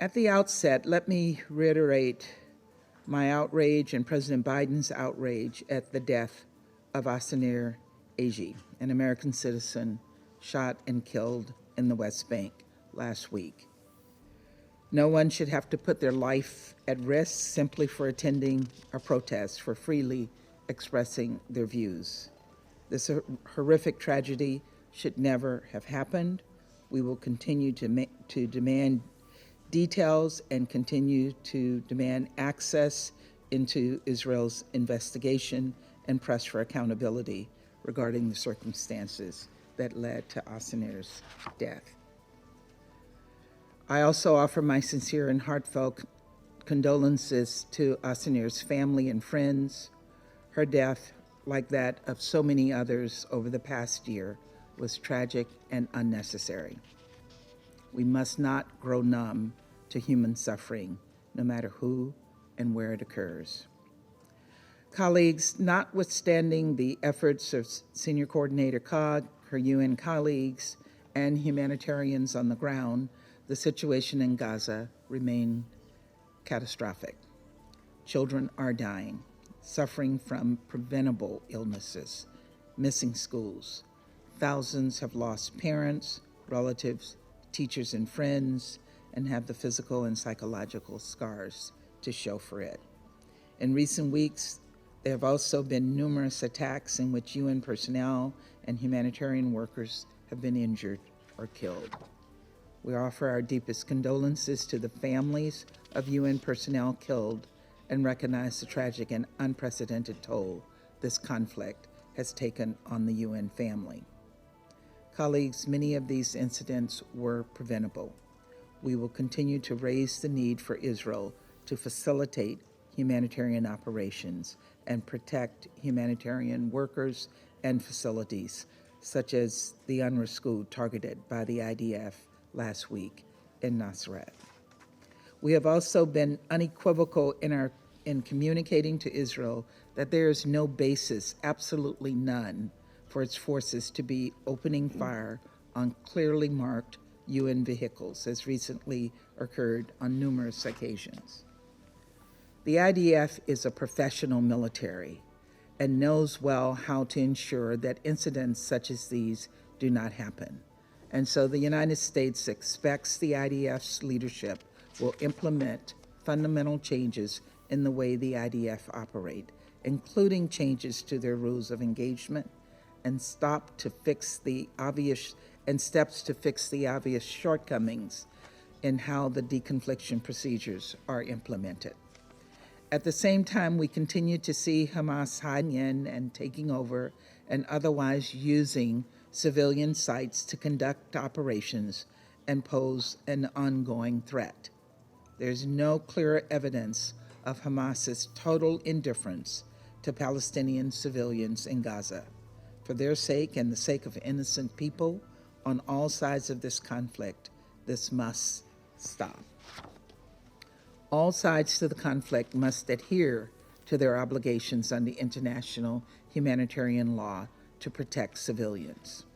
At the outset, let me reiterate my outrage and President Biden's outrage at the death of Asenir Agi, an American citizen shot and killed in the West Bank last week. No one should have to put their life at risk simply for attending a protest, for freely expressing their views. This horrific tragedy should never have happened. We will continue to demand details and continue to demand access into Israel's investigation and press for accountability regarding the circumstances that led to Asenir's death. I also offer my sincere and heartfelt condolences to Asenir's family and friends. Her death, like that of so many others over the past year, was tragic and unnecessary. We must not grow numb to human suffering, no matter who and where it occurs. Colleagues, notwithstanding the efforts of Senior Coordinator Cog, her UN colleagues, and humanitarians on the ground, the situation in Gaza remains catastrophic. Children are dying, suffering from preventable illnesses, missing schools. Thousands have lost parents, relatives, teachers, and friends, and have the physical and psychological scars to show for it. In recent weeks, there have also been numerous attacks in which UN personnel and humanitarian workers have been injured or killed. We offer our deepest condolences to the families of UN personnel killed and recognize the tragic and unprecedented toll this conflict has taken on the UN family. Colleagues, many of these incidents were preventable. We will continue to raise the need for Israel to facilitate humanitarian operations and protect humanitarian workers and facilities, such as the UNRWA school targeted by the IDF last week in Nasrat. We have also been unequivocal in communicating to Israel that there is no basis, absolutely none, for its forces to be opening fire on clearly marked UN vehicles, as recently occurred on numerous occasions. The IDF is a professional military and knows well how to ensure that incidents such as these do not happen. And so the United States expects the IDF's leadership will implement fundamental changes in the way the IDF operate, including changes to their rules of engagement and steps to fix the obvious shortcomings in how the deconfliction procedures are implemented. At the same time, we continue to see Hamas hiding in and taking over and otherwise using civilian sites to conduct operations and pose an ongoing threat. There's no clear evidence of Hamas's total indifference to Palestinian civilians in Gaza. For their sake and the sake of innocent people on all sides of this conflict, this must stop. All sides to the conflict must adhere to their obligations under international humanitarian law to protect civilians.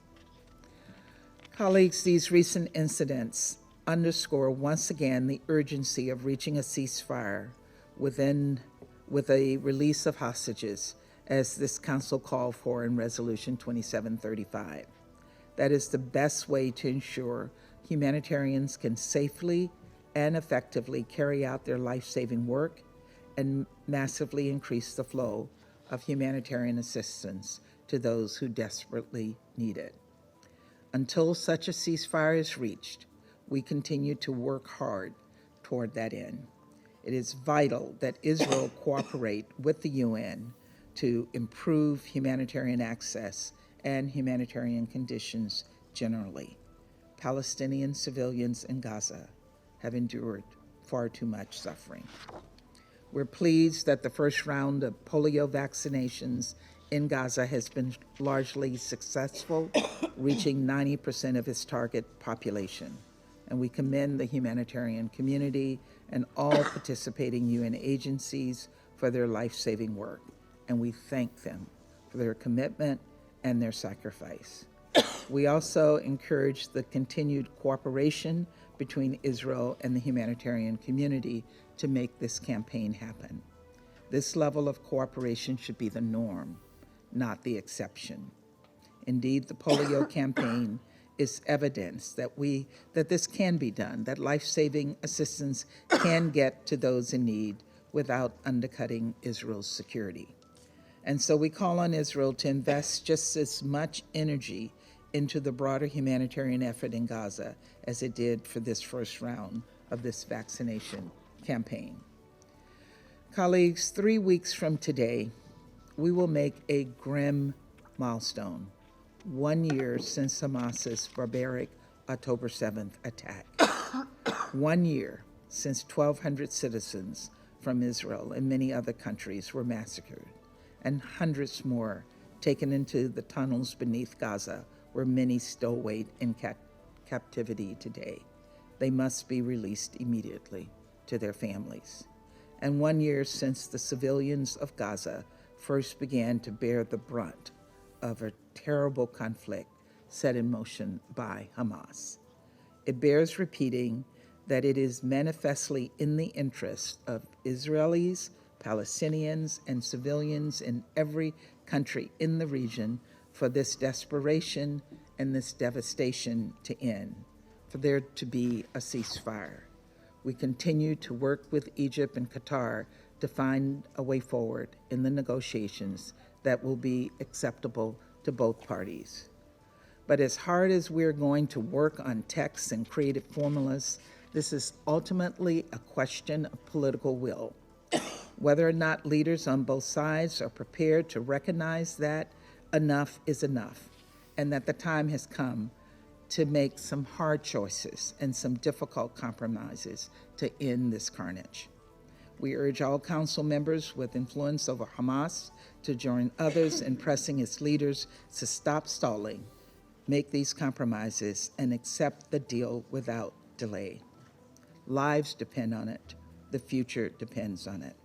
Colleagues, these recent incidents underscore once again the urgency of reaching a ceasefire with a release of hostages, as this Council called for in Resolution 2735. That is the best way to ensure humanitarians can safely and effectively carry out their life-saving work and massively increase the flow of humanitarian assistance to those who desperately need it. Until such a ceasefire is reached, we continue to work hard toward that end. It is vital that Israel cooperate with the UN to improve humanitarian access and humanitarian conditions generally. Palestinian civilians in Gaza have endured far too much suffering. We're pleased that the first round of polio vaccinations in Gaza has been largely successful, reaching 90% of its target population. And we commend the humanitarian community and all participating UN agencies for their life-saving work. And we thank them for their commitment and their sacrifice. We also encourage the continued cooperation between Israel and the humanitarian community to make this campaign happen. This level of cooperation should be the norm, not the exception. Indeed, the polio campaign is evidence that this can be done, that life-saving assistance can get to those in need without undercutting Israel's security. And so we call on Israel to invest just as much energy into the broader humanitarian effort in Gaza as it did for this first round of this vaccination campaign. Colleagues, 3 weeks from today, we will make a grim milestone, 1 year since Hamas's barbaric October 7th attack. 1 year since 1,200 citizens from Israel and many other countries were massacred, and hundreds more taken into the tunnels beneath Gaza, where many still wait in captivity today. They must be released immediately to their families. And 1 year since the civilians of Gaza first began to bear the brunt of a terrible conflict set in motion by Hamas. It bears repeating that it is manifestly in the interest of Israelis, Palestinians, and civilians in every country in the region for this desperation and this devastation to end, for there to be a ceasefire. We continue to work with Egypt and Qatar to find a way forward in the negotiations that will be acceptable to both parties. But as hard as we're going to work on texts and creative formulas, this is ultimately a question of political will. Whether or not leaders on both sides are prepared to recognize that enough is enough, and that the time has come to make some hard choices and some difficult compromises to end this carnage. We urge all council members with influence over Hamas to join others in pressing its leaders to stop stalling, make these compromises, and accept the deal without delay. Lives depend on it. The future depends on it.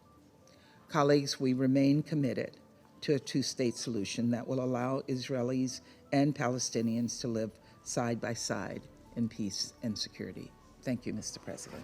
Colleagues, we remain committed to a two-state solution that will allow Israelis and Palestinians to live side by side in peace and security. Thank you, Mr. President.